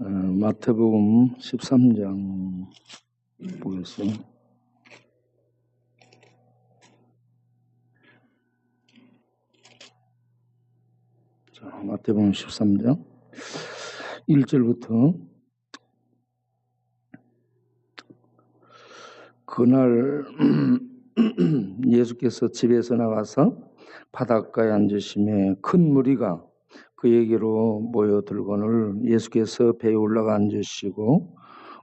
마태복음 13장 보겠어요. 자, 마태복음 13장 1절부터 그날 예수께서 집에서 나가서 바닷가에 앉으시매 큰 무리가 그에게로 모여들거늘 예수께서 배에 올라가 앉으시고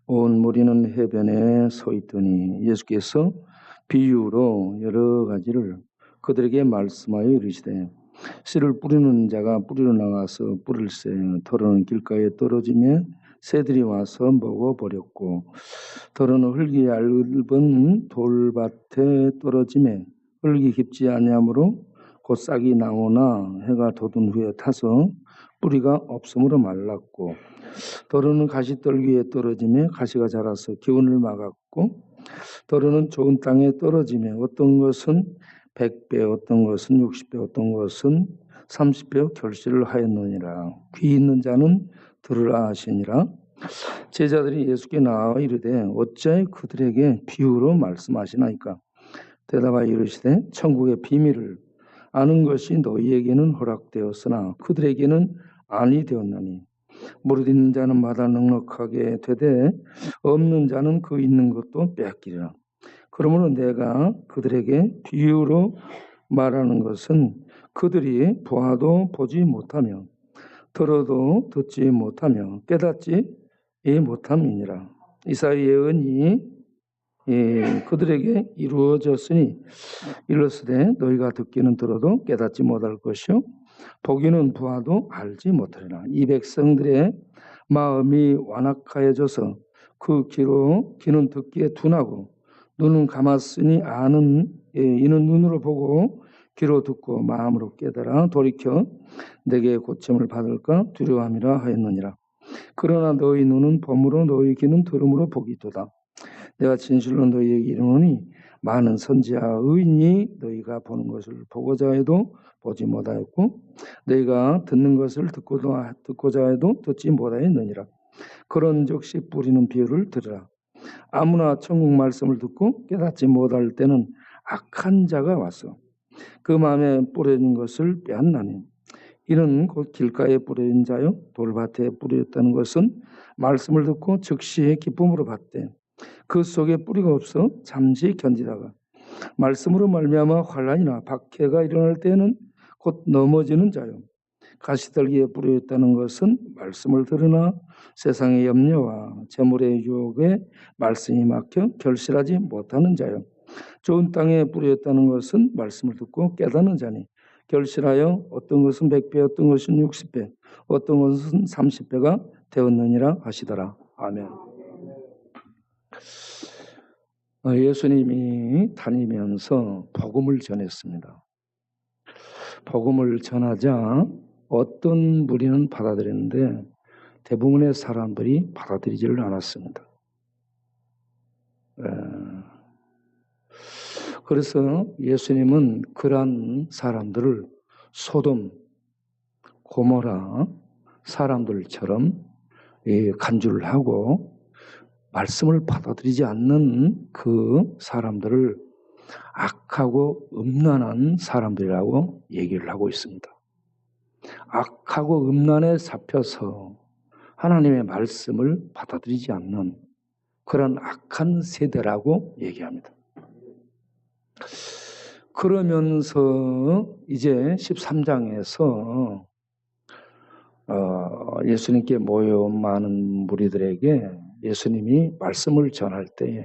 온 무리는 해변에 서 있더니 예수께서 비유로 여러 가지를 그들에게 말씀하여 이르시되 씨를 뿌리는 자가 뿌리러 나가서 뿌릴새 더러는 길가에 떨어지며 새들이 와서 먹어버렸고 더러는 흙이 얇은 돌밭에 떨어지매 흙이 깊지 아니하므로 곧 싹이 나오나 해가 돋은 후에 타서 뿌리가 없으므로 말랐고 더러는 가시떨기에 떨어지며 가시가 자라서 기운을 막았고 더러는 좋은 땅에 떨어지며 어떤 것은 100배 어떤 것은 60배 어떤 것은 30배 결실을 하였느니라. 귀 있는 자는 들으라 하시니라. 제자들이 예수께 나와 이르되 어찌하여 그들에게 비유로 말씀하시나이까. 대답하여 이르시되 천국의 비밀을 아는 것이 너희에게는 허락되었으나 그들에게는 아니 되었나니 무릇 있는 자는 마다 넉넉하게 되되 없는 자는 그 있는 것도 빼앗기리라. 그러므로 내가 그들에게 비유로 말하는 것은 그들이 보아도 보지 못하며 들어도 듣지 못하며 깨닫지 못함이니라. 이사야 예언이 그들에게 이루어졌으니 일렀으되 너희가 듣기는 들어도 깨닫지 못할 것이요 보기는 보아도 알지 못하리라. 이 백성들의 마음이 완악하여져서 그 귀는 듣기에 둔하고 눈은 감았으니 아는 이는 눈으로 보고 귀로 듣고 마음으로 깨달아 돌이켜 내게 고침을 받을까 두려워함이라 하였느니라. 그러나 너희 눈은 범으로 너희 귀는 들음으로 보기도다. 내가 진실로 너희에게 이르노니 많은 선지자 의인이 너희가 보는 것을 보고자 해도 보지 못하였고 너희가 듣는 것을 듣고자 해도 듣지 못하였느니라. 그런즉 씨 뿌리는 비유를 들으라. 아무나 천국 말씀을 듣고 깨닫지 못할 때는 악한 자가 와서 그 마음에 뿌려진 것을 빼앗나니 이는 곧 길가에 뿌려진 자요 돌밭에 뿌렸다는 것은 말씀을 듣고 즉시 기쁨으로 받되 그 속에 뿌리가 없어 잠시 견디다가 말씀으로 말미암아 환난이나 박해가 일어날 때에는 곧 넘어지는 자요 가시떨기에 뿌려졌다는 것은 말씀을 들으나 세상의 염려와 재물의 유혹에 말씀이 막혀 결실하지 못하는 자요 좋은 땅에 뿌려졌다는 것은 말씀을 듣고 깨닫는 자니 결실하여 어떤 것은 100배 어떤 것은 60배 어떤 것은 30배가 되었느니라 하시더라. 아멘. 예수님이 다니면서 복음을 전했습니다. 복음을 전하자 어떤 무리는 받아들였는데 대부분의 사람들이 받아들이지를 않았습니다. 그래서 예수님은 그러한 사람들을 소돔, 고모라 사람들처럼 간주를 하고 말씀을 받아들이지 않는 그 사람들을 악하고 음란한 사람들이라고 얘기를 하고 있습니다. 악하고 음란에 잡혀서 하나님의 말씀을 받아들이지 않는 그런 악한 세대라고 얘기합니다. 그러면서 이제 13장에서 예수님께 모여온 많은 무리들에게 예수님이 말씀을 전할 때에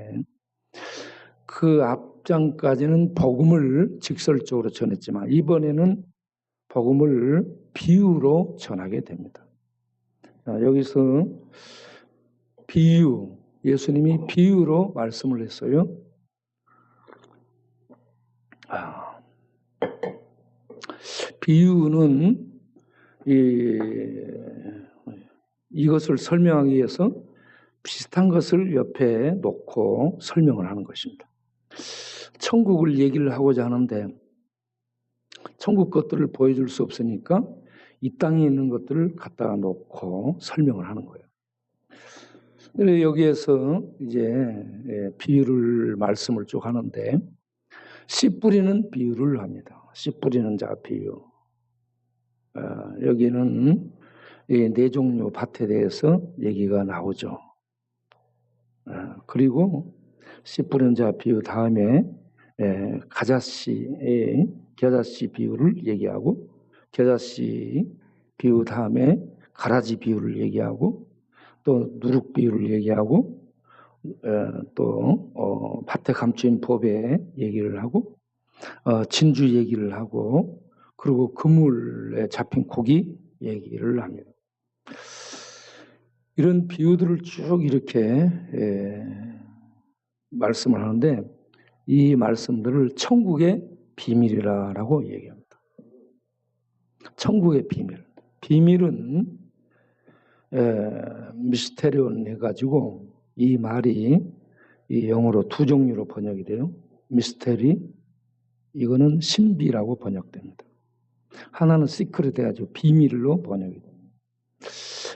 그 앞장까지는 복음을 직설적으로 전했지만 이번에는 복음을 비유로 전하게 됩니다. 여기서 비유, 예수님이 비유로 말씀을 했어요. 비유는 이것을 설명하기 위해서 비슷한 것을 옆에 놓고 설명을 하는 것입니다. 천국을 얘기를 하고자 하는데 천국 것들을 보여줄 수 없으니까 이 땅에 있는 것들을 갖다가 놓고 설명을 하는 거예요. 그래서 여기에서 이제 비유를 말씀을 쭉 하는데 씨 뿌리는 비유를 합니다. 씨 뿌리는 자 비유. 여기는 이 네 종류 밭에 대해서 얘기가 나오죠. 그리고 씨 뿌리는 자 비유 다음에 겨자씨 비유를 얘기하고 겨자씨 비유 다음에 가라지 비유를 얘기하고 또 누룩 비유를 얘기하고 또 밭에 감추인 보배 얘기를 하고 진주 얘기를 하고 그리고 그물에 잡힌 고기 얘기를 합니다. 이런 비유들을 쭉 이렇게 말씀을 하는데 이 말씀들을 천국의 비밀이라고 얘기합니다. 천국의 비밀. 비밀은 미스테리온 해가지고 이 말이 이 영어로 두 종류로 번역이 돼요. 미스테리, 이거는 신비라고 번역됩니다. 하나는 시크릿 해가지고 비밀로 번역이 됩니다.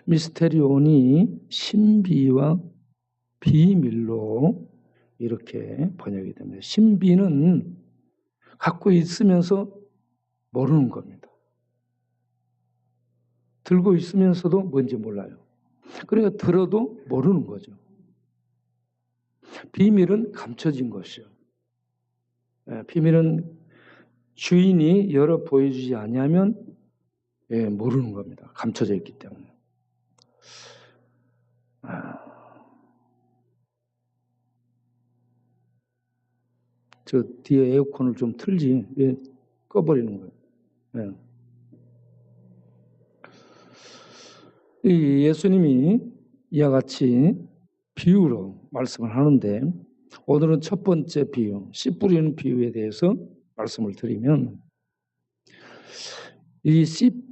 미스테리온이 신비와 비밀로 이렇게 번역이 됩니다. 신비는 갖고 있으면서 모르는 겁니다. 들고 있으면서도 뭔지 몰라요. 그러니까 들어도 모르는 거죠. 비밀은 감춰진 것이요. 비밀은 주인이 열어 보여주지 않으면 모르는 겁니다. 감춰져 있기 때문에. 저 뒤에 에어컨을 좀 틀지 왜 꺼버리는 거예요. 이 예수님이 이와 같이 비유로 말씀을 하는데 오늘은 첫 번째 비유, 씨 뿌리는 비유에 대해서 말씀을 드리면 이 씨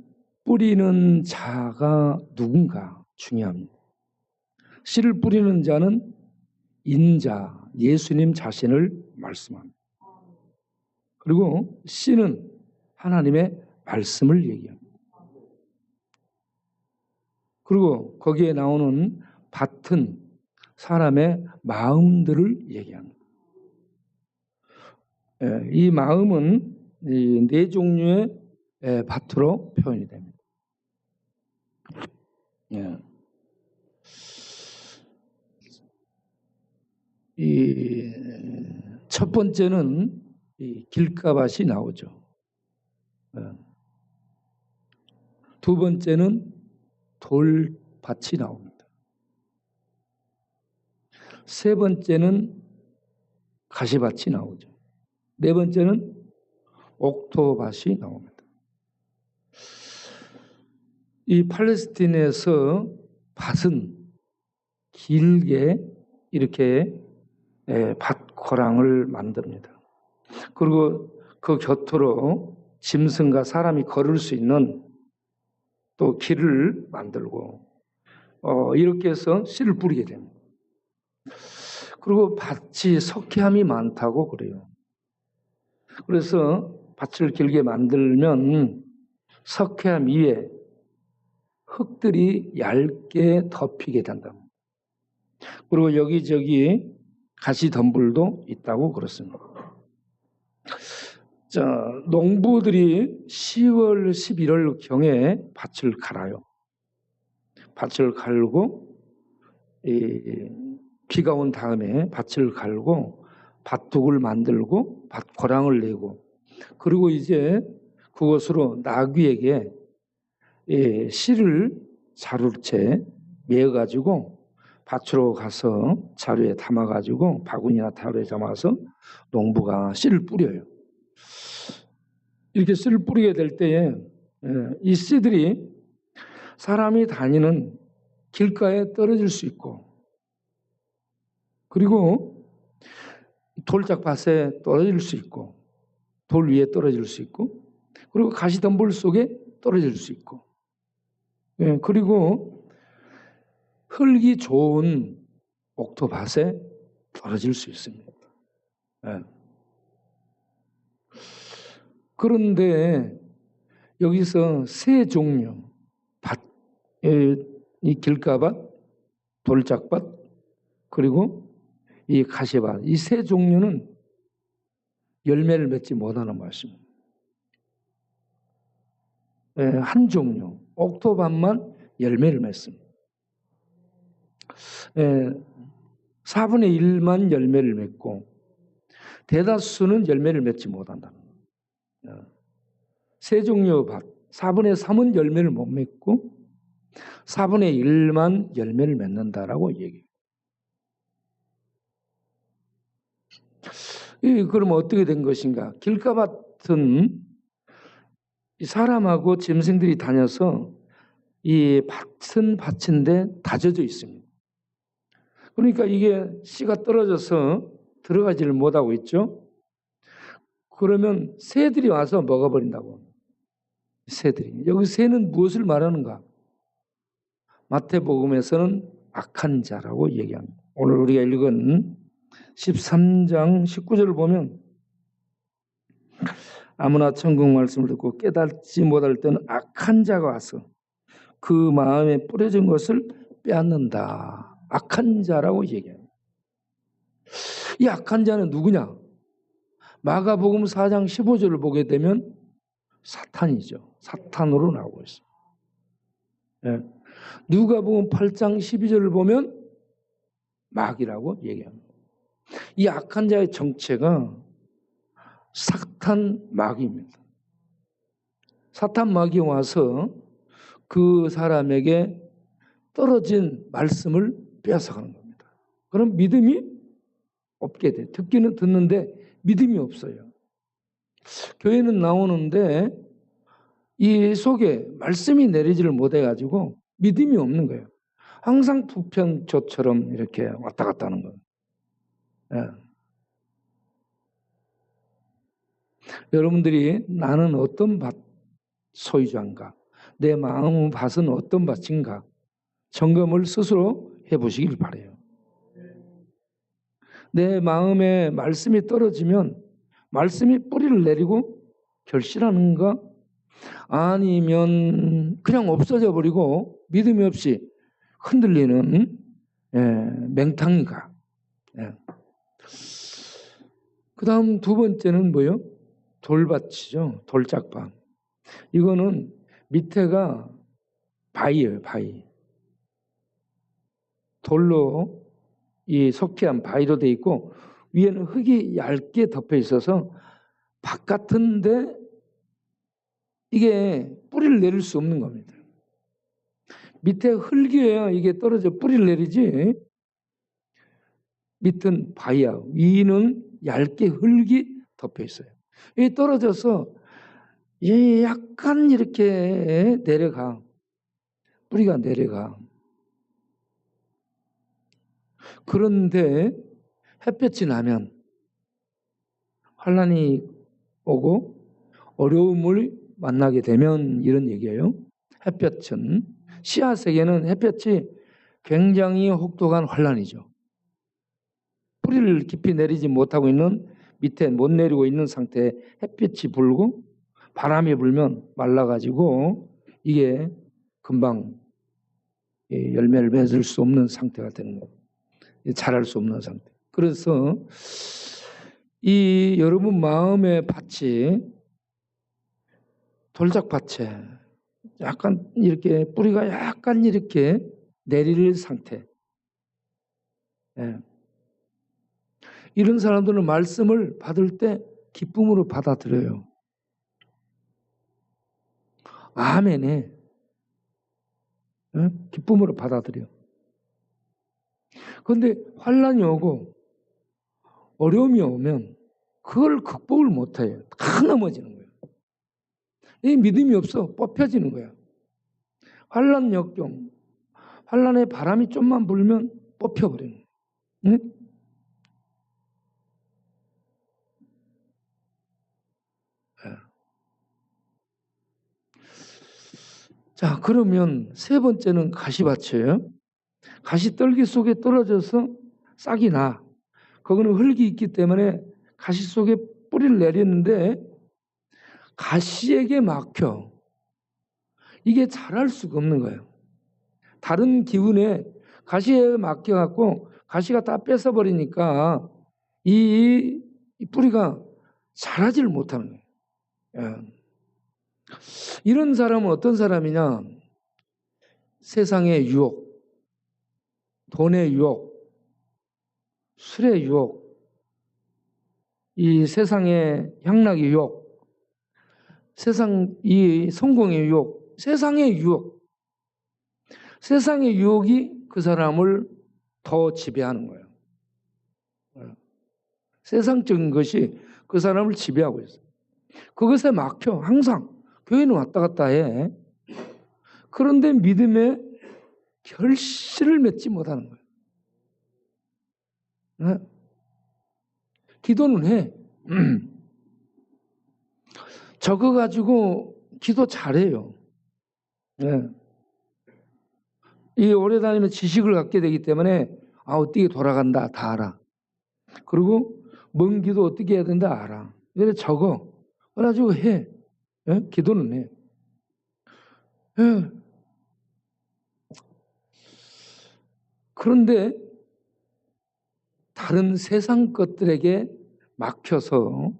뿌리는 자가 누군가 중요합니다. 씨를 뿌리는 자는 인자, 예수님 자신을 말씀합니다. 그리고 씨는 하나님의 말씀을 얘기합니다. 그리고 거기에 나오는 밭은 사람의 마음들을 얘기합니다. 이 마음은 이 네 종류의 밭으로 표현이 됩니다. 이 첫 번째는 이 길가밭이 나오죠. 두 번째는 돌밭이 나옵니다. 세 번째는 가시밭이 나오죠. 네 번째는 옥토밭이 나옵니다. 이 팔레스틴에서 밭은 길게 이렇게 밭고랑을 만듭니다. 그리고 그 곁으로 짐승과 사람이 걸을 수 있는 또 길을 만들고 이렇게 해서 씨를 뿌리게 됩니다. 그리고 밭이 석회암이 많다고 그래요. 그래서 밭을 길게 만들면 석회암 위에 흙들이 얇게 덮이게 된다. 그리고 여기저기 가시덤불도 있다고 그렇습니다. 자, 농부들이 10월, 11월 경에 밭을 갈아요. 밭을 갈고 비가 온 다음에 밭을 갈고 밭둑을 만들고 밭고랑을 내고 그리고 이제 그것으로 나귀에게 씨를 자루채 매어가지고 밭으로 가서 자루에 담아가지고 바구니나 타월에 담아서 농부가 씨를 뿌려요. 이렇게 씨를 뿌리게 될 때에 이 씨들이 사람이 다니는 길가에 떨어질 수 있고 그리고 돌짝밭에 떨어질 수 있고 돌 위에 떨어질 수 있고 그리고 가시덤불 속에 떨어질 수 있고 그리고 흙이 좋은 옥토밭에 떨어질 수 있습니다. 그런데 여기서 세 종류 밭, 이 길가밭, 돌짝밭, 그리고 이 가시밭, 이 세 종류는 열매를 맺지 못하는 말씀입니다. 한 종류, 옥토밭만 열매를 맺습니다. 4분의 1만 열매를 맺고 대다수는 열매를 맺지 못한다는 거예요. 세 종류의 밭, 4분의 3은 열매를 못 맺고 4분의 1만 열매를 맺는다라고 얘기해요. 그럼 어떻게 된 것인가? 길가밭은 사람하고 짐승들이 다녀서 이 밭은 밭인데 다져져 있습니다. 그러니까 이게 씨가 떨어져서 들어가지를 못하고 있죠. 그러면 새들이 와서 먹어버린다고. 새들이. 여기 새는 무엇을 말하는가? 마태복음에서는 악한 자라고 얘기합니다. 오늘 우리가 읽은 13장 19절을 보면 아무나 천국 말씀을 듣고 깨닫지 못할 때는 악한 자가 와서 그 마음에 뿌려진 것을 빼앗는다. 악한 자라고 얘기합니다. 이 악한 자는 누구냐? 마가복음 4장 15절을 보게 되면 사탄이죠. 사탄으로 나오고 있습니다. 누가복음 8장 12절을 보면 마귀라고 얘기합니다. 이 악한 자의 정체가 사탄 마귀입니다. 사탄 마귀가 와서 그 사람에게 떨어진 말씀을 빼앗아가는 겁니다. 그럼 믿음이 없게 돼. 듣기는 듣는데 믿음이 없어요. 교회는 나오는데 이 속에 말씀이 내리지를 못해가지고 믿음이 없는 거예요. 항상 부편조처럼 이렇게 왔다 갔다 하는 거예요. 여러분들이 나는 어떤 밭 소유자인가? 내 마음의 밭은 어떤 밭인가? 점검을 스스로 해보시길 바라요. 내 마음에 말씀이 떨어지면 말씀이 뿌리를 내리고 결실하는가? 아니면 그냥 없어져 버리고 믿음이 없이 흔들리는 맹탕인가? 그 다음 두 번째는 뭐예요? 돌밭이죠. 돌짝밭. 이거는 밑에가 바위예요. 바위. 돌로 이 석회한 바위로 돼 있고 위에는 흙이 얇게 덮여 있어서 밭 같은데 이게 뿌리를 내릴 수 없는 겁니다. 밑에 흙이에요. 이게 떨어져 뿌리를 내리지. 밑은 바위야. 위는 얇게 흙이 덮여 있어요. 이 떨어져서 약간 이렇게 내려가. 뿌리가 내려가. 그런데 햇볕이 나면 환란이 오고 어려움을 만나게 되면 이런 얘기예요. 햇볕은 씨앗에게는 햇볕이 굉장히 혹독한 환란이죠. 뿌리를 깊이 내리지 못하고 있는 밑에 못 내리고 있는 상태에 햇빛이 불고 바람이 불면 말라가지고 이게 금방 열매를 맺을 수 없는 상태가 되는 거예요. 자랄 수 없는 상태. 그래서 이 여러분 마음의 밭이 돌짝밭에 약간 이렇게 뿌리가 약간 이렇게 내릴 상태. 이런 사람들은 말씀을 받을 때 기쁨으로 받아들여요. 아멘에 기쁨으로 받아들여. 그런데 환란이 오고 어려움이 오면 그걸 극복을 못해요. 다 넘어지는 거예요. 이 믿음이 없어 뽑혀지는 거야. 환란 역경, 환란의 바람이 좀만 불면 뽑혀버리는 거예요. 응? 자, 그러면 세 번째는 가시밭이에요. 가시떨기 속에 떨어져서 싹이 나. 거기는 흙이 있기 때문에 가시 속에 뿌리를 내렸는데 가시에게 막혀. 이게 자랄 수가 없는 거예요. 다른 기운에 가시에 맡겨갖고 가시가 다 뺏어버리니까 이 뿌리가 자라지를 못하는 거예요. 예. 이런 사람은 어떤 사람이냐? 세상의 유혹, 돈의 유혹, 술의 유혹, 이 세상의 향락의 유혹, 이 성공의 유혹, 세상의 유혹, 세상의 유혹이 그 사람을 더 지배하는 거예요. 세상적인 것이 그 사람을 지배하고 있어요. 그것에 막혀 항상 교회는 왔다 갔다 해. 그런데 믿음의 결실을 맺지 못하는 거예요. 기도는 해. 저거 가지고 기도 잘해요. 네. 이 오래 다니면 지식을 갖게 되기 때문에 어떻게 돌아간다 다 알아. 그리고 먼 기도 어떻게 해야 된다 알아. 그래서 적어. 그래가지고 해. 예? 기도는 해. 예. 그런데 다른 세상 것들에게 막혀서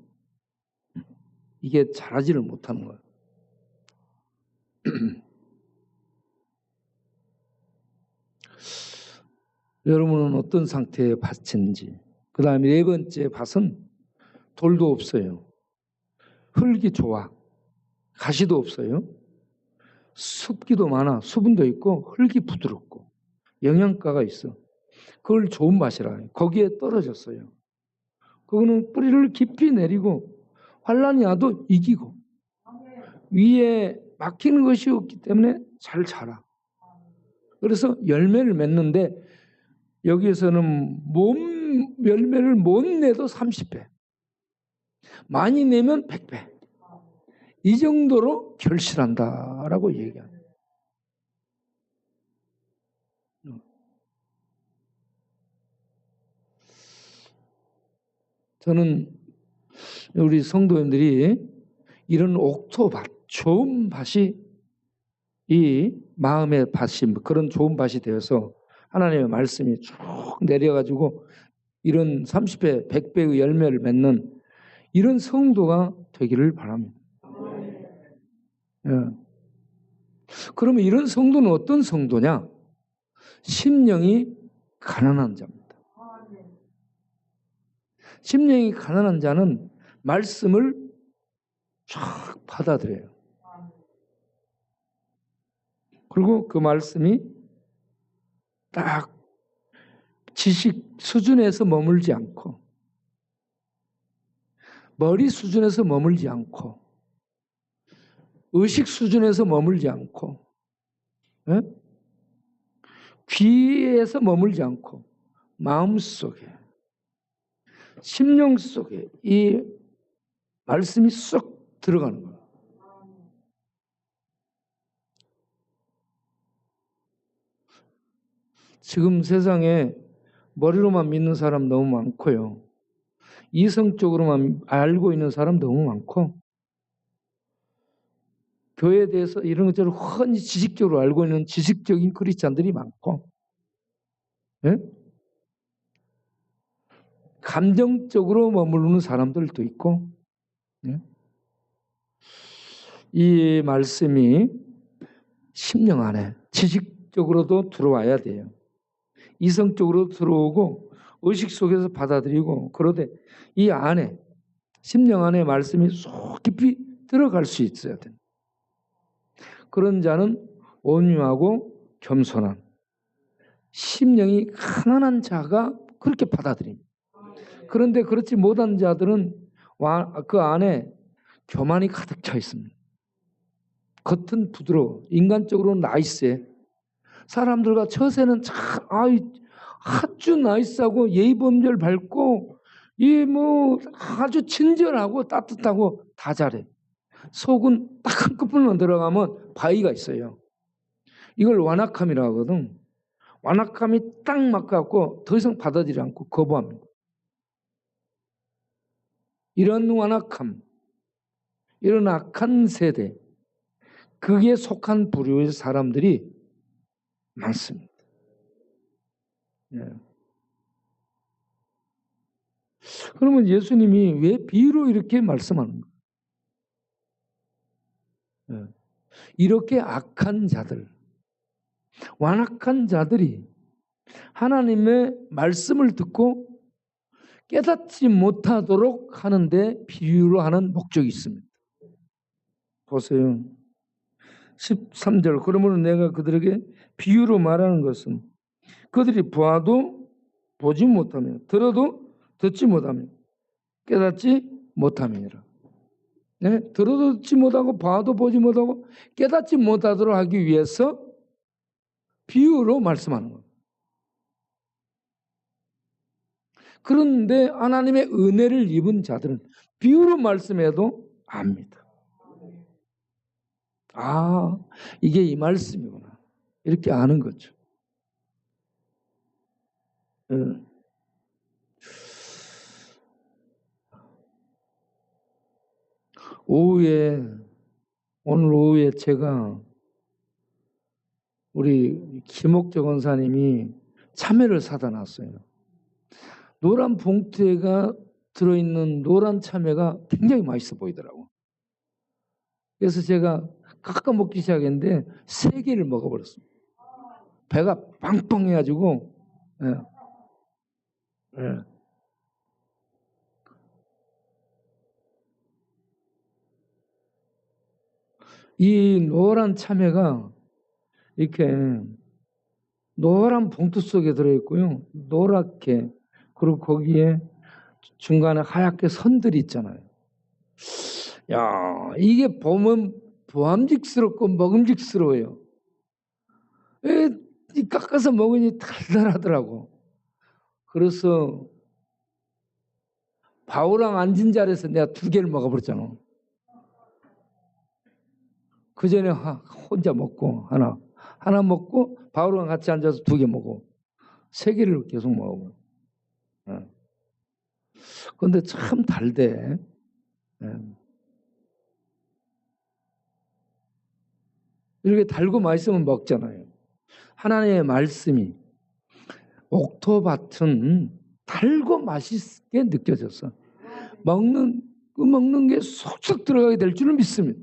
이게 자라지를 못하는 거예요. 여러분은 어떤 상태의 밭인지. 그 다음에 네 번째 밭은 돌도 없어요. 흙이 좋아. 가시도 없어요. 습기도 많아. 수분도 있고 흙이 부드럽고 영양가가 있어. 그걸 좋은 밭이라 해요. 거기에 떨어졌어요. 그거는 뿌리를 깊이 내리고 환란이 와도 이기고 위에 막히는 것이 없기 때문에 잘 자라. 그래서 열매를 맺는데 여기에서는 열매를 못 내도 30배, 많이 내면 100배, 이 정도로 결실한다라고 얘기합니다. 저는 우리 성도님들이 이런 옥토밭, 좋은 밭이 이 마음의 밭이 그런 좋은 밭이 되어서 하나님의 말씀이 쭉 내려가지고 이런 30배, 100배의 열매를 맺는 이런 성도가 되기를 바랍니다. 예. 그러면 이런 성도는 어떤 성도냐? 심령이 가난한 자입니다. 심령이 가난한 자는 말씀을 쫙 받아들여요. 그리고 그 말씀이 딱 지식 수준에서 머물지 않고 머리 수준에서 머물지 않고 의식 수준에서 머물지 않고 귀에서 머물지 않고 마음속에 심령 속에 이 말씀이 쏙 들어가는 거예요. 지금 세상에 머리로만 믿는 사람 너무 많고요. 이성적으로만 알고 있는 사람 너무 많고 교회에 대해서 이런 것들을 훤히 지식적으로 알고 있는 지식적인 크리스찬들이 많고 예? 감정적으로 머무르는 사람들도 있고 예? 이 말씀이 심령 안에 지식적으로도 들어와야 돼요. 이성적으로 들어오고 의식 속에서 받아들이고 그러되 이 안에 심령 안에 말씀이 쏙 깊이 들어갈 수 있어야 돼요. 그런 자는 온유하고 겸손한 심령이 가난한 자가 그렇게 받아들입니다. 그런데 그렇지 못한 자들은 그 안에 교만이 가득 차 있습니다. 겉은 부드러워 인간적으로는 나이스해. 사람들과 처세는 참 아주 나이스하고 예의범절 밝고 아주 친절하고 따뜻하고 다 잘해. 속은 딱 한 끝불만 들어가면 바위가 있어요. 이걸 완악함이라고 하거든. 완악함이 딱 맞갖고 더 이상 받아들이지 않고 거부합니다. 이런 완악함, 이런 악한 세대, 그게 속한 부류의 사람들이 많습니다. 예. 그러면 예수님이 왜 비유로 이렇게 말씀하는 거예요? 예. 이렇게 악한 자들, 완악한 자들이 하나님의 말씀을 듣고 깨닫지 못하도록 하는데 비유로 하는 목적이 있습니다. 보세요. 13절. 그러므로 내가 그들에게 비유로 말하는 것은 그들이 봐도 보지 못하며 들어도 듣지 못하며 깨닫지 못함이니라. 네? 들어도 듣지 못하고 봐도 보지 못하고 깨닫지 못하도록 하기 위해서 비유로 말씀하는 거예요. 그런데 하나님의 은혜를 입은 자들은 비유로 말씀해도 압니다. 아, 이게 이 말씀이구나. 이렇게 아는 거죠. 오늘 오후에 제가 우리 김옥재 권사님이 참외를 사다 놨어요. 노란 봉투에가 들어있는 노란 참외가 굉장히 맛있어 보이더라고. 그래서 제가 깎아 먹기 시작했는데 3개를 먹어버렸습니다. 배가 빵빵해가지고. 예. 예. 이 노란 참외가 이렇게 노란 봉투 속에 들어있고요. 노랗게. 그리고 거기에 중간에 하얗게 선들이 있잖아요. 야, 이게 보면 보암직스럽고 먹음직스러워요. 깎아서 먹으니 달달하더라고. 그래서 바우랑 앉은 자리에서 내가 2개를 먹어버렸잖아. 그 전에 혼자 먹고 하나 먹고 바우랑 같이 앉아서 2개 먹고 3개를 계속 먹어. 그런데 참 달대. 이렇게 달고 맛있으면 먹잖아요. 하나님의 말씀이 옥토밭은 달고 맛있게 느껴졌어. 먹는 게 쏙쏙 들어가게 될 줄을 믿습니다.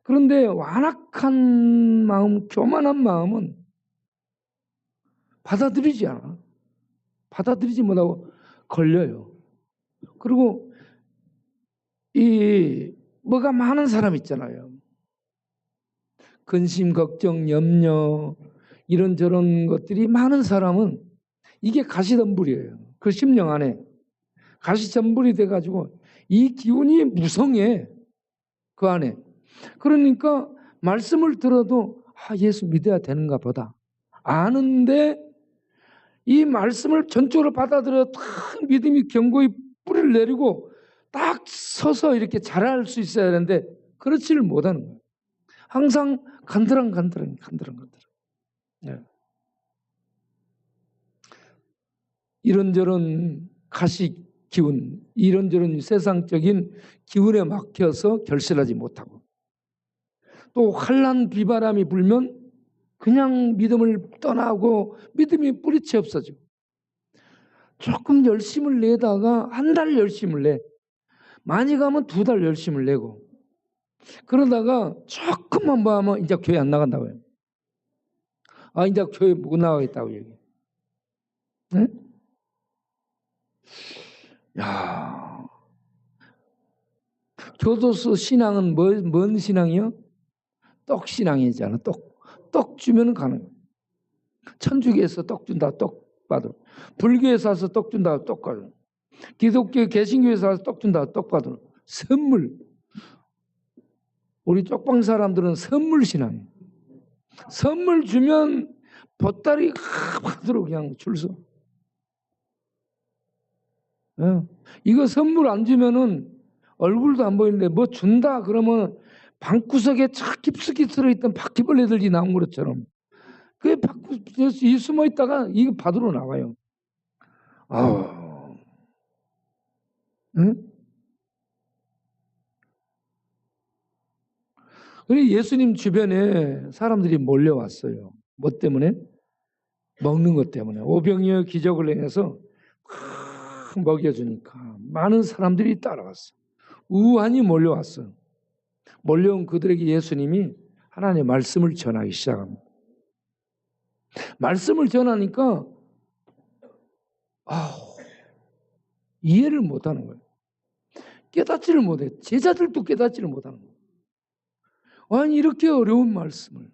그런데 완악한 마음, 교만한 마음은 받아들이지 않아. 받아들이지 못하고 걸려요. 그리고 뭐가 많은 사람 있잖아요. 근심, 걱정, 염려 이런저런 것들이 많은 사람은 이게 가시덤불이에요. 그 심령 안에 가시덤불이 돼가지고 이 기운이 무성해. 그 안에. 그러니까 말씀을 들어도 예수 믿어야 되는가 보다 아는데 이 말씀을 전적으로 받아들여 딱 믿음이 견고히 뿌리를 내리고 딱 서서 이렇게 자랄 수 있어야 되는데 그렇지를 못하는 거예요. 항상 간드랑. 네. 이런저런 가시 기운, 이런저런 세상적인 기운에 막혀서 결실하지 못하고 또 환난 비바람이 불면 그냥 믿음을 떠나고 믿음이 뿌리채 없어지고 조금 열심을 내다가 1달 열심을 내. 많이 가면 2달 열심을 내고 그러다가 조금만 봐하면 이제 교회 안 나간다고 해요. 이제 교회 못 나가겠다고 얘기해. 네? 야, 교도소 신앙은 뭔 신앙이요? 떡 신앙이잖아. 떡 주면 가는 거야. 천주교에서 떡 준다, 떡 받아. 불교에서 와서 떡 준다, 떡 받아. 기독교 개신교에서 와서 떡 준다, 떡 받아. 선물. 우리 쪽방 사람들은 선물 신앙이에요. 선물 주면 보따리 받으러 그냥 줄 서. 이거 선물 안 주면은 얼굴도 안 보이는데 뭐 준다 그러면 방구석에 착 깊숙이 들어있던 바퀴벌레들이 나온 것처럼 그 방구석에 숨어 있다가 이거 받으러 나와요. 응? 그리고 예수님 주변에 사람들이 몰려왔어요. 뭐 때문에? 먹는 것 때문에 오병이어 기적을 행해서 막 먹여주니까 많은 사람들이 따라갔어. 우환이 몰려왔어. 몰려온 그들에게 예수님이 하나님의 말씀을 전하기 시작합니다. 말씀을 전하니까 이해를 못하는 거예요. 깨닫지를 못해. 제자들도 깨닫지를 못하는 거예요. 아니 이렇게 어려운 말씀을.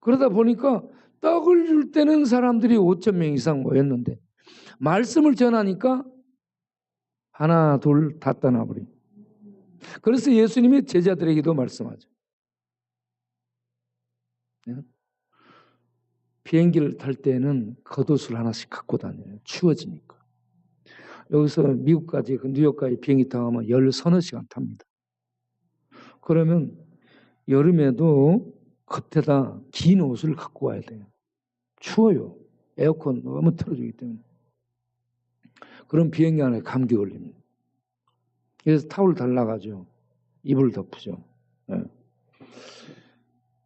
그러다 보니까 떡을 줄 때는 사람들이 5천 명 이상 모였는데 말씀을 전하니까 하나 둘 다 떠나버린. 그래서 예수님이 제자들에게도 말씀하죠. 비행기를 탈 때는 겉옷을 하나씩 갖고 다녀요. 추워지니까. 여기서 미국까지 뉴욕까지 비행기 타고 가면 10서너 시간 탑니다. 그러면 여름에도 겉에다 긴 옷을 갖고 와야 돼요. 추워요. 에어컨 너무 틀어주기 때문에. 그럼 비행기 안에 감기 걸립니다. 그래서 타올 달라가죠. 이불 덮으죠. 네.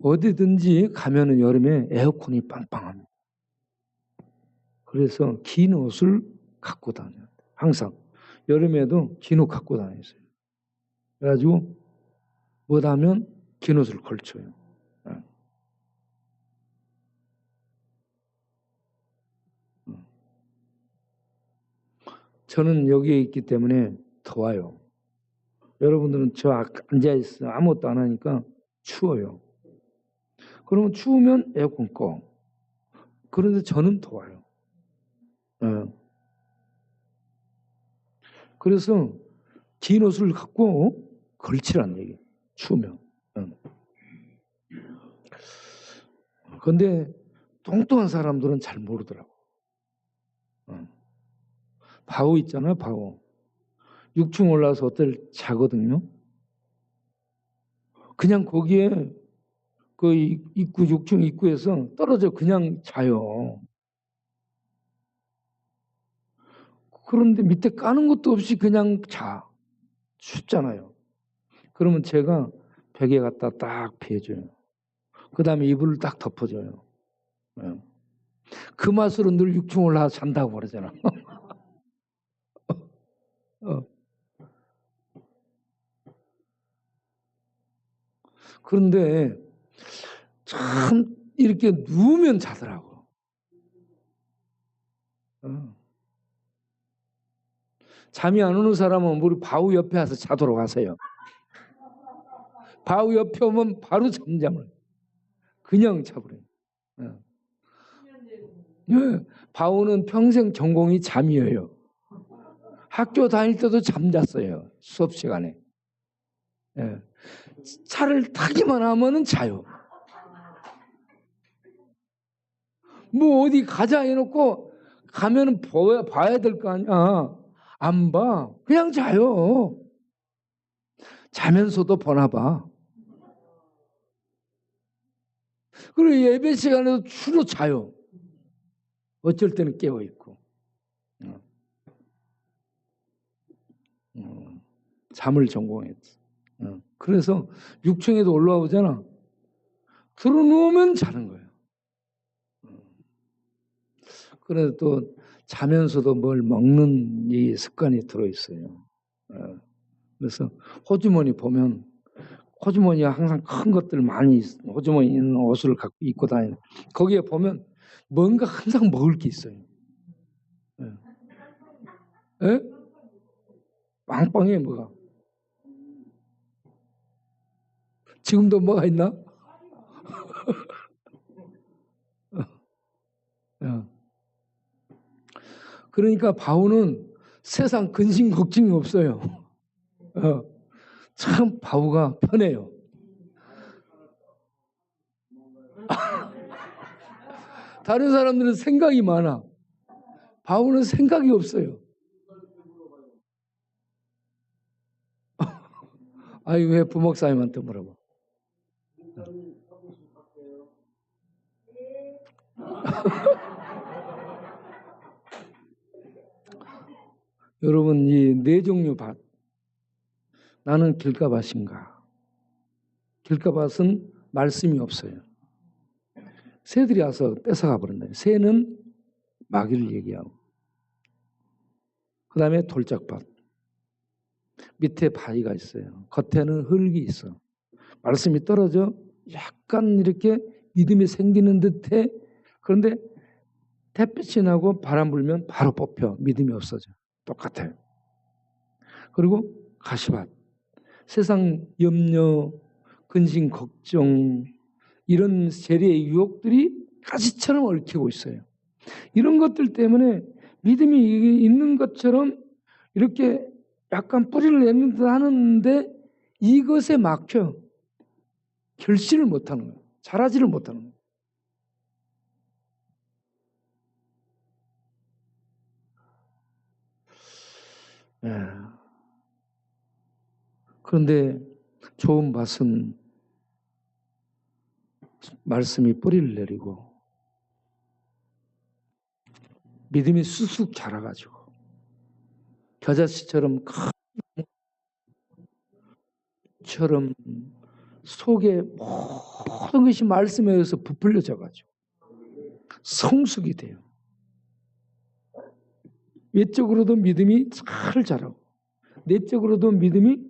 어디든지 가면은 여름에 에어컨이 빵빵합니다. 그래서 긴 옷을 갖고 다녀요. 항상 여름에도 긴 옷 갖고 다니세요. 그래가지고 뭐하면 긴 옷을 걸쳐요. 저는 여기에 있기 때문에 더워요. 여러분들은 저 앉아있어요. 아무것도 안 하니까 추워요. 그러면 추우면 에어컨 꺼. 그런데 저는 더워요. 그래서 긴 옷을 갖고 걸치라는 얘기예요. 추우면. 그런데 뚱뚱한 사람들은 잘 모르더라고. 바우 있잖아요. 바우. 6층 올라서 호텔 자거든요. 그냥 거기에 그 입구 6층 입구에서 떨어져 그냥 자요. 그런데 밑에 까는 것도 없이 그냥 자. 춥잖아요. 그러면 제가 벽에 갖다 딱 피해줘요. 그 다음에 이불을 딱 덮어줘요. 그 맛으로 늘 6층 올라가서 잔다고 그러잖아. 그런데 참 이렇게 누우면 자더라고. 잠이 안 오는 사람은 우리 바우 옆에 와서 자도록 하세요. 바우 옆에 오면 바로 잠잠을 그냥 자버려요. 바우는 평생 전공이 잠이에요. 학교 다닐 때도 잠잤어요. 수업 시간에. 차를 타기만 하면은 자요. 뭐 어디 가자 해놓고 가면은 봐야 될 거 아니야. 안 봐. 그냥 자요. 자면서도 보나 봐. 그리고 예배 시간에도 주로 자요. 어쩔 때는 깨어있고. 잠을 전공했지. 그래서 6층에도 올라오잖아. 들어누우면 자는 거예요. 그래서 또 자면서도 뭘 먹는 이 습관이 들어있어요. 그래서 호주머니 보면 호주머니가 항상 큰 것들 많이 호주머니 있는 옷을 갖고 입고 다니는 거기에 보면 뭔가 항상 먹을 게 있어요. 빵빵해 뭐가. 지금도 뭐가 있나? 그러니까 바우는 세상 근심 걱정이 없어요. 참 바우가 편해요. 다른 사람들은 생각이 많아. 바우는 생각이 없어요. 아니 왜 부목사님한테 물어봐. 여러분 이 네 종류 밭. 나는 길가밭인가? 길가밭은 말씀이 없어요. 새들이 와서 뺏어가 버린다. 새는 마귀를 얘기하고, 그 다음에 돌짝밭, 밑에 바위가 있어요. 겉에는 흙이 있어. 말씀이 떨어져 약간 이렇게 믿음이 생기는 듯해. 그런데 햇빛이 나고 바람 불면 바로 뽑혀. 믿음이 없어져. 똑같아요. 그리고 가시밭, 세상 염려, 근심, 걱정, 이런 세례의 유혹들이 가시처럼 얽히고 있어요. 이런 것들 때문에 믿음이 있는 것처럼 이렇게 약간 뿌리를 내는 듯 하는데 이것에 막혀 결실을 못하는 거예요. 자라지를 못하는 거예요. 예. 그런데 좋은 밭은 말씀이 뿌리를 내리고 믿음이 쑥쑥 자라가지고 겨자씨처럼 처럼 속에 모든 것이 말씀에 의해서 부풀려져가지고 성숙이 돼요. 외적으로도 믿음이 잘 자라고 내적으로도 믿음이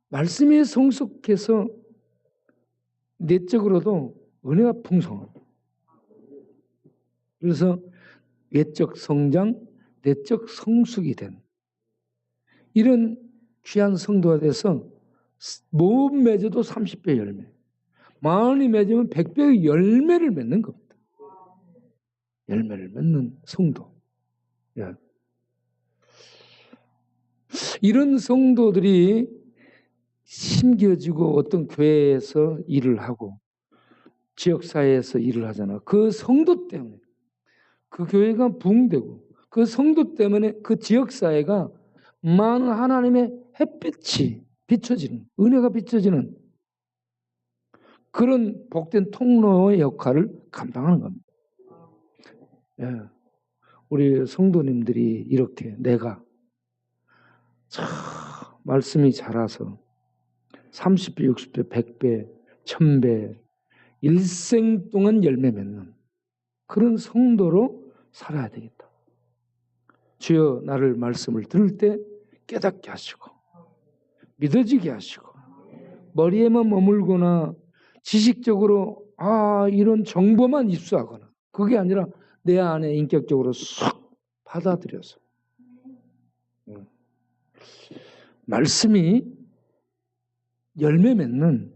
말씀에 성숙해서 내적으로도 은혜가 풍성합니다. 그래서 외적 성장, 내적 성숙이 된 이런 귀한 성도가 돼서 몸 맺어도 30배 열매, 마흔이 맺으면 100배의 열매를 맺는 겁니다. 열매를 맺는 성도. 예. 이런 성도들이 심겨지고 어떤 교회에서 일을 하고 지역사회에서 일을 하잖아. 그 성도 때문에 그 교회가 부흥되고 그 성도 때문에 그 지역사회가 많은 하나님의 햇빛이 비춰지는, 은혜가 비춰지는 그런 복된 통로의 역할을 감당하는 겁니다. 예. 우리 성도님들이 이렇게 내가 참 말씀이 자라서 30배, 60배, 100배, 1000배 일생 동안 열매 맺는 그런 성도로 살아야 되겠다. 주여 나를 말씀을 들을 때 깨닫게 하시고 믿어지게 하시고 머리에만 머물거나 지식적으로 이런 정보만 입수하거나 그게 아니라 내 안에 인격적으로 쏙 받아들여서 말씀이 열매 맺는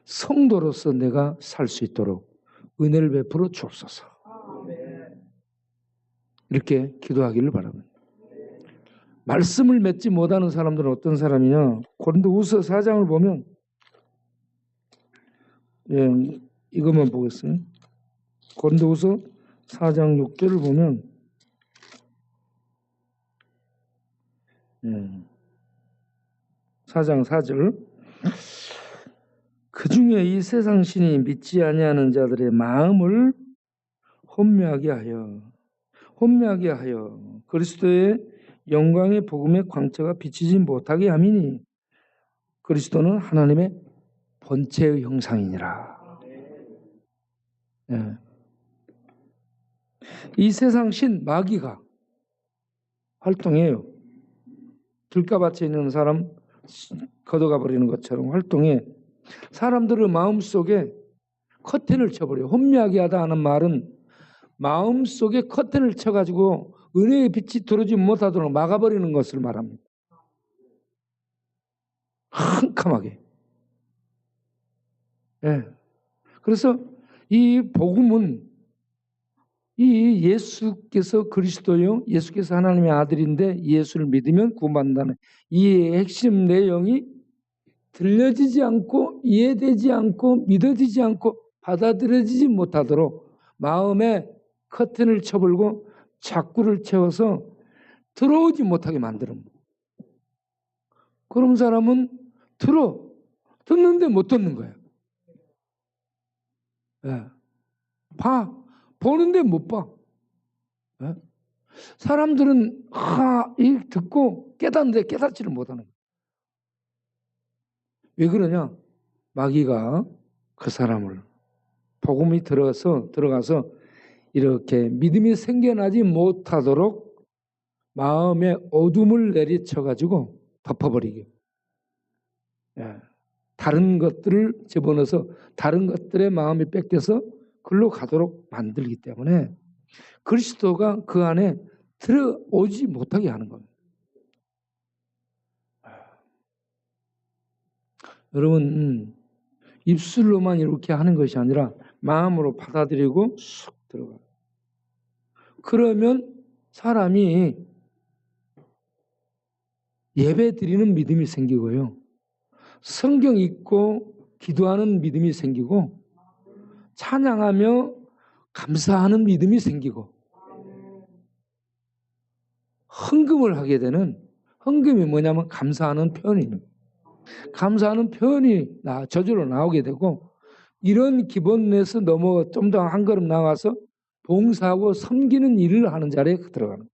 성도로서 내가 살 수 있도록 은혜를 베풀어 주옵소서. 이렇게 기도하기를 바랍니다. 말씀을 맺지 못하는 사람들은 어떤 사람이냐? 고린도후서 4장을 보면 이것만 보겠어요. 고린도후서 4장 6절을 보면 4장 4절 그 중에 이 세상 신이 믿지 아니하는 자들의 마음을 혼미하게 하여 그리스도의 영광의 복음의 광채가 비치지 못하게 함이니 그리스도는 하나님의 본체의 형상이니라. 이 세상 신 마귀가 활동해요. 들가밭에 있는 사람 걷어가 버리는 것처럼 활동해 사람들의 마음속에 커튼을 쳐버려요. 혼미하게 하다 하는 말은 마음속에 커튼을 쳐가지고 은혜의 빛이 들어오지 못하도록 막아버리는 것을 말합니다. 캄캄하게. 그래서 이 복음은 이 예수께서 그리스도요, 예수께서 하나님의 아들인데 예수를 믿으면 구원받는다는 이 핵심 내용이 들려지지 않고 이해되지 않고 믿어지지 않고 받아들여지지 못하도록 마음에 커튼을 쳐버리고 작구를 채워서 들어오지 못하게 만드는. 그런 사람은 듣는데 못 듣는 거예요. 보는데 못 봐. 사람들은 듣고 깨닫는데 깨닫지를 못하는 거예요. 왜 그러냐? 마귀가 그 사람을 복음이 들어가서 이렇게 믿음이 생겨나지 못하도록 마음의 어둠을 내리쳐가지고 덮어버리게. 예. 다른 것들을 집어넣어서 다른 것들의 마음이 뺏겨서 글로 가도록 만들기 때문에 그리스도가 그 안에 들어오지 못하게 하는 겁니다. 여러분, 입술로만 이렇게 하는 것이 아니라 마음으로 받아들이고 쑥 들어가요. 그러면 사람이 예배 드리는 믿음이 생기고요. 성경 읽고 기도하는 믿음이 생기고 찬양하며 감사하는 믿음이 생기고 헌금을 하게 되는, 헌금이 뭐냐면 감사하는 표현입니다. 감사하는 표현이 저절로 나오게 되고 이런 기본 내에서 넘어 좀 더 한 걸음 나가서 봉사하고 섬기는 일을 하는 자리에 들어가는 거예요.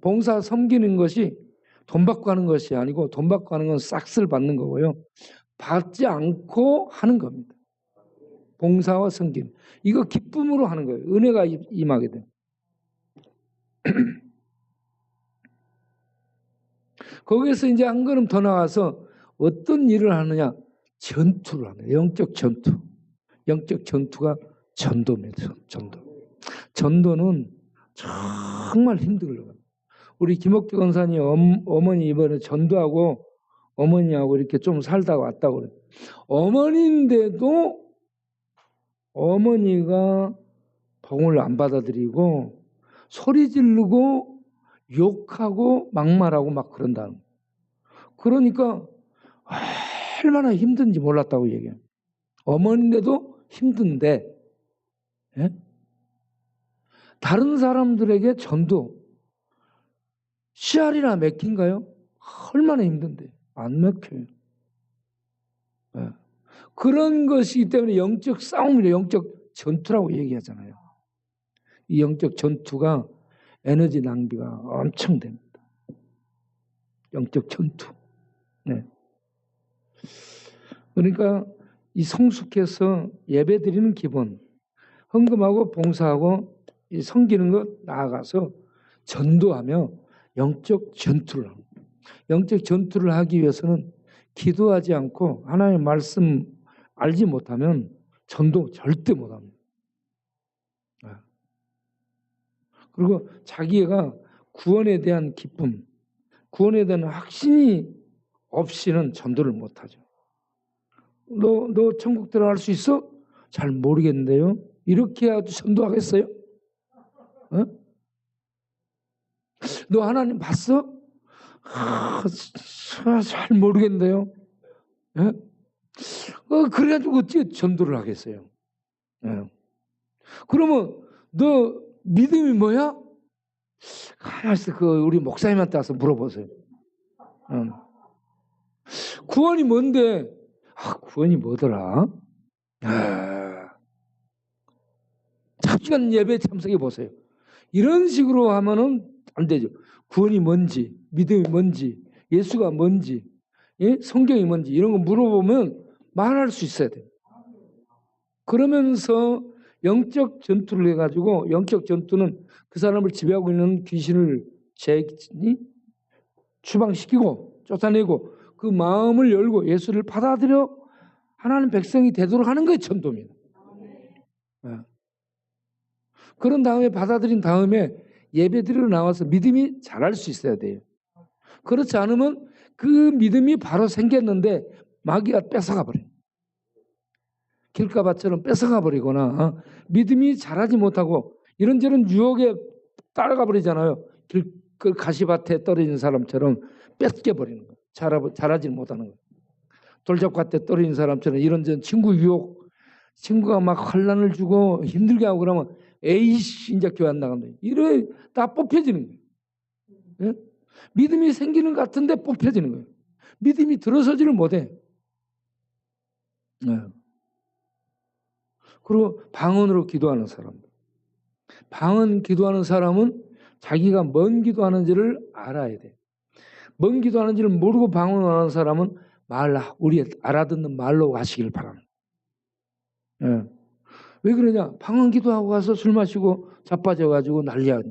봉사 섬기는 것이 돈 받고 하는 것이 아니고 돈 받고 하는 건 싹쓸 받는 거고요. 받지 않고 하는 겁니다. 봉사와 섬김. 이거 기쁨으로 하는 거예요. 은혜가 임하게 돼요. 거기에서 이제 한 걸음 더 나가서 어떤 일을 하느냐? 전투를 하는 거예요. 영적 전투. 영적 전투가 전도입니다. 전도. 전도는 정말 힘들어요. 우리 김옥주 권사님 어머니 이번에 전도하고 어머니하고 이렇게 좀 살다가 왔다고 그래요. 어머니인데도 어머니가 복음을 안 받아들이고 소리 지르고 욕하고 막말하고 막 그런다는 거예요. 그러니까 얼마나 힘든지 몰랐다고 얘기해요. 어머니인데도 힘든데 예? 다른 사람들에게 전도 씨알이나 맥힌가요? 얼마나 힘든데 안 맥혀요. 예. 그런 것이기 때문에 영적 싸움이래, 영적 전투라고 얘기하잖아요. 이 영적 전투가 에너지 낭비가 엄청 됩니다. 영적 전투. 네. 그러니까 이 성숙해서 예배 드리는 기본, 헌금하고 봉사하고 이 섬기는 것 나아가서 전도하며 영적 전투를 합니다. 영적 전투를 하기 위해서는 기도하지 않고 하나님의 말씀 알지 못하면 전도 절대 못합니다. 그리고 자기가 구원에 대한 기쁨, 구원에 대한 확신이 없이는 전도를 못하죠. 너 천국 들어갈 수 있어? 잘 모르겠는데요. 이렇게 해야지 전도하겠어요? 어? 너 하나님 봤어? 잘 모르겠는데요. 예? 그래가지고 어떻게 전도를 하겠어요? 예. 그러면 너 믿음이 뭐야? 가만있어. 우리 목사님한테 와서 물어보세요. 구원이 뭔데? 구원이 뭐더라? 잠시간 예배 참석해 보세요. 이런 식으로 하면은 안 되죠. 구원이 뭔지, 믿음이 뭔지, 예수가 뭔지, 예? 성경이 뭔지 이런 거 물어보면 말할 수 있어야 돼요. 그러면서 영적 전투를 해가지고, 영적 전투는 그 사람을 지배하고 있는 귀신을 추방시키고 쫓아내고 그 마음을 열고 예수를 받아들여 하나님 백성이 되도록 하는 것이 전도입니다. 네. 그런 다음에 받아들인 다음에 예배드리러 나와서 믿음이 자랄 수 있어야 돼요. 그렇지 않으면 그 믿음이 바로 생겼는데 마귀가 뺏어가 버려요. 길가밭처럼 뺏어가 버리거나 믿음이 자라지 못하고 이런저런 유혹에 따라가 버리잖아요. 그 가시밭에 떨어진 사람처럼 뺏겨버리는 거예요. 자라지 못하는 거예요. 돌잡밭에 떨어진 사람처럼 이런저런 친구 유혹, 친구가 막 환난을 주고 힘들게 하고 그러면 에이씨 이제 교회 안 나간다. 이래 다 뽑혀지는 거예요. 예? 믿음이 생기는 것 같은데 뽑혀지는 거예요. 믿음이 들어서지를 못해. 예. 그리고 방언으로 기도하는 사람. 방언 기도하는 사람은 자기가 뭔 기도하는지를 알아야 돼. 뭔 기도하는지를 모르고 방언하는 사람은 우리 알아듣는 말로 하시길 바랍니다. 예. 왜 그러냐? 방언 기도하고 가서 술 마시고 자빠져가지고 난리야.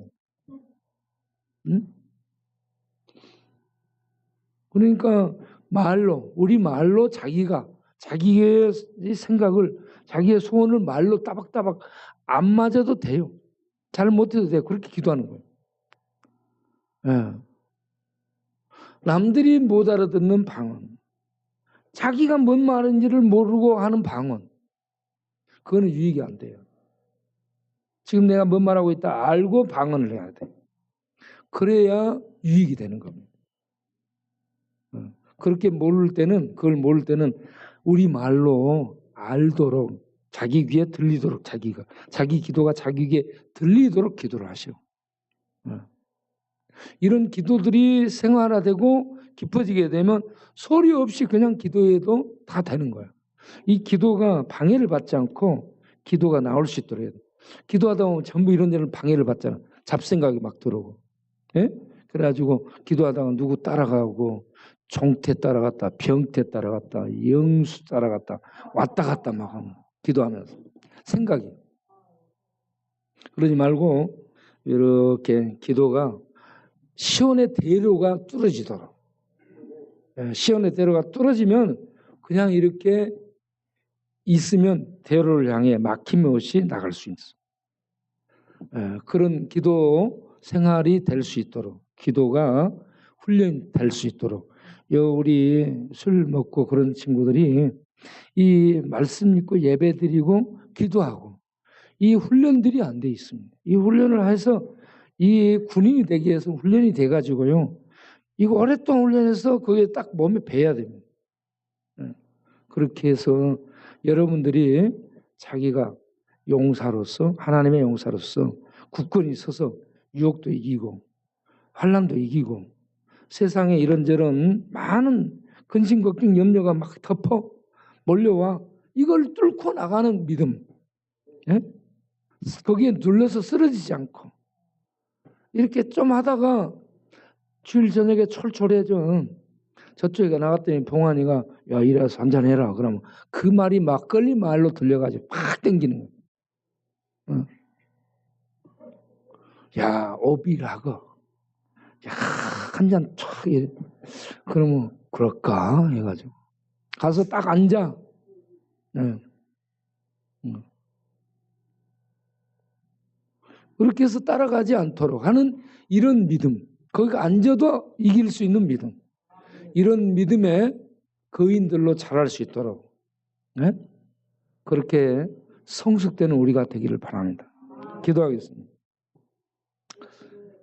응? 그러니까 우리 말로 자기의 생각을, 자기의 소원을 말로 따박따박 안 맞아도 돼요. 잘 못해도 돼요. 그렇게 기도하는 거예요. 예. 남들이 못 알아듣는 방언, 자기가 뭔 말인지를 모르고 하는 방언, 그거는 유익이 안 돼요. 지금 내가 뭔 말하고 있다 알고 방언을 해야 돼. 그래야 유익이 되는 겁니다. 그렇게 그걸 모를 때는 우리 말로 알도록, 자기 귀에 들리도록, 자기 기도가 자기 귀에 들리도록 기도를 하시오. 이런 기도들이 생활화되고 깊어지게 되면 소리 없이 그냥 기도해도 다 되는 거야. 이 기도가 방해를 받지 않고 기도가 나올 수 있도록 해야 돼. 기도하다 보면 전부 이런저런 방해를 받잖아. 잡생각이 막 들어오고. 예? 그래가지고 기도하다가 누구 따라가고, 종태 따라갔다, 병태 따라갔다, 영수 따라갔다, 왔다 갔다 막 하면, 기도하면서. 생각이. 그러지 말고 이렇게 기도가 시온의 대로가 뚫어지도록. 시온의 대로가 뚫어지면 그냥 이렇게 있으면 대로를 향해 막힘이 없이 나갈 수 있어. 그런 기도 생활이 될 수 있도록, 기도가 훈련될 수 있도록, 우리 술 먹고 그런 친구들이 이 말씀 믿고 예배 드리고 기도하고 이 훈련들이 안 돼 있습니다. 이 훈련을 해서 이 군인이 되기 위해서 훈련이 돼가지고요. 이거 오랫동안 훈련해서 그게 딱 몸에 배야 됩니다. 그렇게 해서 여러분들이 자기가 용사로서, 하나님의 용사로서 굳건히 서서 유혹도 이기고 환난도 이기고 세상에 이런저런 많은 근심 걱정 염려가 막 덮어 몰려와 이걸 뚫고 나가는 믿음, 예? 거기에 눌러서 쓰러지지 않고 이렇게 좀 하다가 주일 저녁에 촐촐해져. 저쪽에 나갔더니 봉환이가 야 이래서 한잔해라. 그러면 그 말이 막걸리 말로 들려가지고 팍 땡기는 거야. 야 오비라고 야 한잔 촥 그러면 그럴까 해가지고 가서 딱 앉아. 그렇게 해서 따라가지 않도록 하는 이런 믿음, 거기 앉아도 이길 수 있는 믿음, 이런 믿음의 거인들로 자랄 수 있도록 그렇게 성숙되는 우리가 되기를 바랍니다. 기도하겠습니다.